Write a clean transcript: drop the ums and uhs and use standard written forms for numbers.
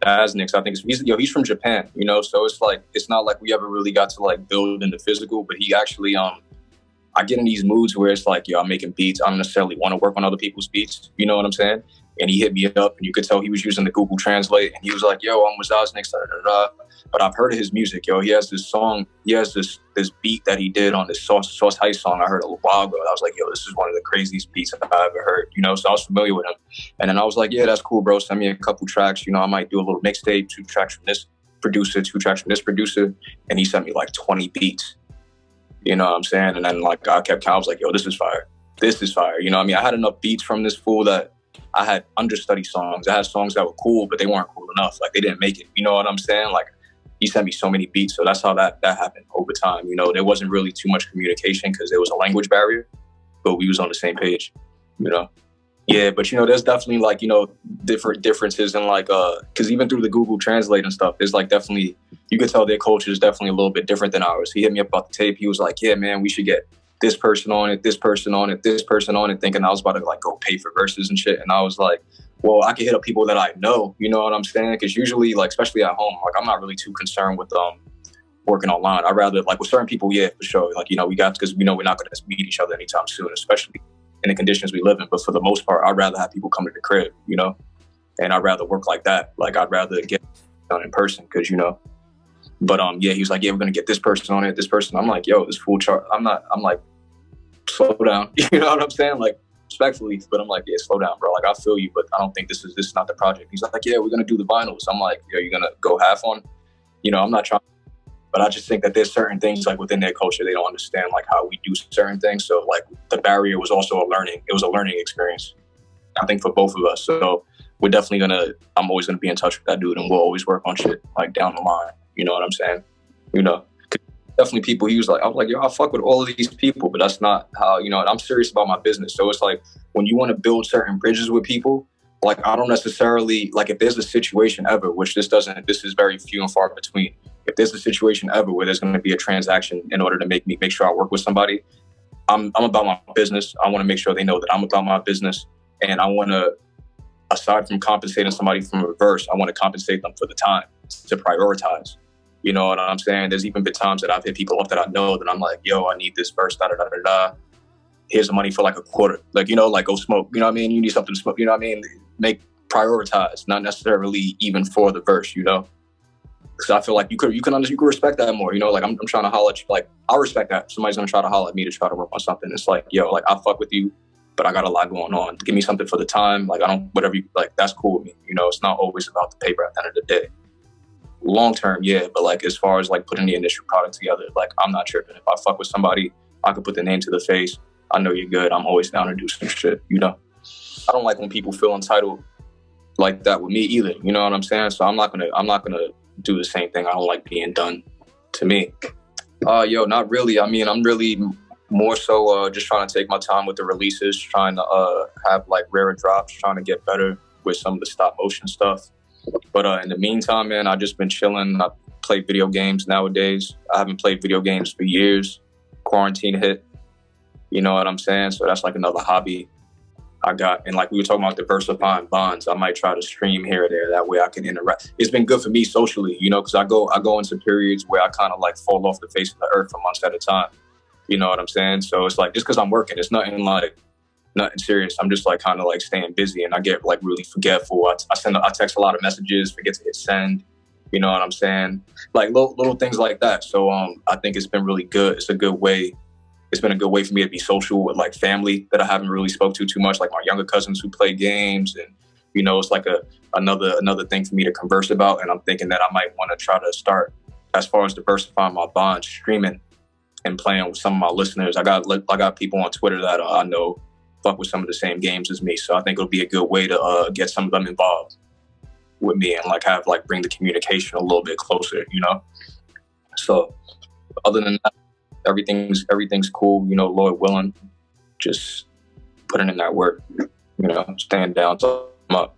Wazasnics. I think he's from Japan, you know, so it's like, it's not like we ever really got to like build in the physical, but he actually, I get in these moods where it's like, yo, I'm making beats. I don't necessarily want to work on other people's beats. You know what I'm saying? And he hit me up, and you could tell he was using the Google Translate, and he was like, yo, I'm Wazasnics, but I've heard of his music, yo. He has this song, he has this beat that he did on this Sauce Heist song I heard a while ago. I was like, yo, this is one of the craziest beats I've ever heard, you know? So I was familiar with him. And then I was like, yeah, that's cool, bro. Send me a couple tracks. You know, I might do a little mixtape, 2 tracks from this producer, 2 tracks from this producer. And he sent me like 20 beats. You know what I'm saying? And then like I kept counting. I was like, yo, this is fire. This is fire. You know what I mean? I had enough beats from this fool that I had understudy songs. I had songs that were cool, but they weren't cool enough. Like they didn't make it. You know what I'm saying? Like he sent me so many beats. So that's how that happened over time. You know, there wasn't really too much communication because there was a language barrier, but we was on the same page, you know? Yeah, but you know, there's definitely like, you know, different differences in like, cause even through the Google Translate and stuff, there's like definitely, you could tell their culture is definitely a little bit different than ours. He hit me up about the tape. He was like, yeah, man, we should get this person on it, this person on it, this person on it, thinking I was about to like go pay for verses and shit. And I was like, well, I can hit up people that I know, you know what I'm saying? Cause usually like, especially at home, like I'm not really too concerned with working online. I'd rather like with certain people, yeah, for sure. Like, you know, because we know we're not going to meet each other anytime soon, especially in the conditions we live in. But for the most part, I'd rather have people come to the crib, you know, and I'd rather work like that. Like I'd rather get done in person because, you know, but yeah, he was like, yeah, we're going to get this person on it, this person. I'm like, yo, this full chart. I'm like, slow down. You know what I'm saying? Like respectfully, but I'm like, yeah, slow down, bro. Like I feel you, but I don't think this is not the project. He's like, yeah, we're going to do the vinyls. I'm like, yo, you're going to go half on, you know, I'm not trying. But I just think that there's certain things like within their culture, they don't understand like how we do certain things. So like the barrier was also a learning experience, I think, for both of us. So we're definitely I'm always going to be in touch with that dude, and we'll always work on shit like down the line. You know what I'm saying? You know, definitely people, I was like, yo, I fuck with all of these people, but that's not how, you know, I'm serious about my business. So it's like when you want to build certain bridges with people, like I don't necessarily, like if there's a situation ever, which this is very few and far between. If there's a situation ever where there's going to be a transaction in order to make sure I work with somebody, I'm about my business. I want to make sure they know that I'm about my business. And I want to, aside from compensating somebody from a verse, I want to compensate them for the time to prioritize. You know what I'm saying? There's even been times that I've hit people up that I know that I'm like, yo, I need this verse, Here's the money for like a quarter. Like, you know, like go smoke. You know what I mean? You need something to smoke. You know what I mean? Prioritize, not necessarily even for the verse, you know? Because I feel like you could respect that more, you know. Like I'm trying to holler at you. Like I respect that somebody's gonna try to holler at me to try to work on something. It's like, yo, like I fuck with you, but I got a lot going on. Give me something for the time. Like I don't, whatever you like, that's cool with me. You know, it's not always about the paper at the end of the day. Long term, yeah, but like as far as like putting the initial product together, like I'm not tripping. If I fuck with somebody, I could put the name to the face. I know you're good. I'm always down to do some shit. You know, I don't like when people feel entitled like that with me either. You know what I'm saying? So I'm not gonna do the same thing. I don't like being done to me. Yo, not really. I mean, I'm really more so just trying to take my time with the releases, trying to have like rarer drops, trying to get better with some of the stop motion stuff. But in the meantime, man, I've just been chilling. I play video games nowadays. I haven't played video games for years. Quarantine hit. You know what I'm saying? So that's like another hobby I got. And like we were talking about diversifying bonds, I might try to stream here or there. That way I can interact. It's been good for me socially, you know, because I go into periods where I kind of like fall off the face of the earth for months at a time. You know what I'm saying? So it's like, just because I'm working, it's nothing serious. I'm just like kind of like staying busy, and I get like really forgetful. I text a lot of messages, forget to hit send. You know what I'm saying? Like little things like that. So I think it's been really good. It's been a good way for me to be social with like family that I haven't really spoke to too much, like my younger cousins who play games. And, you know, it's like another thing for me to converse about. And I'm thinking that I might want to try to start, as far as diversifying my bond, streaming and playing with some of my listeners. I got people on Twitter that I know fuck with some of the same games as me. So I think it'll be a good way to get some of them involved with me and like bring the communication a little bit closer, you know? So other than that, everything's cool, you know, Lord willing, just putting in that work, you know, stand down, talk them up.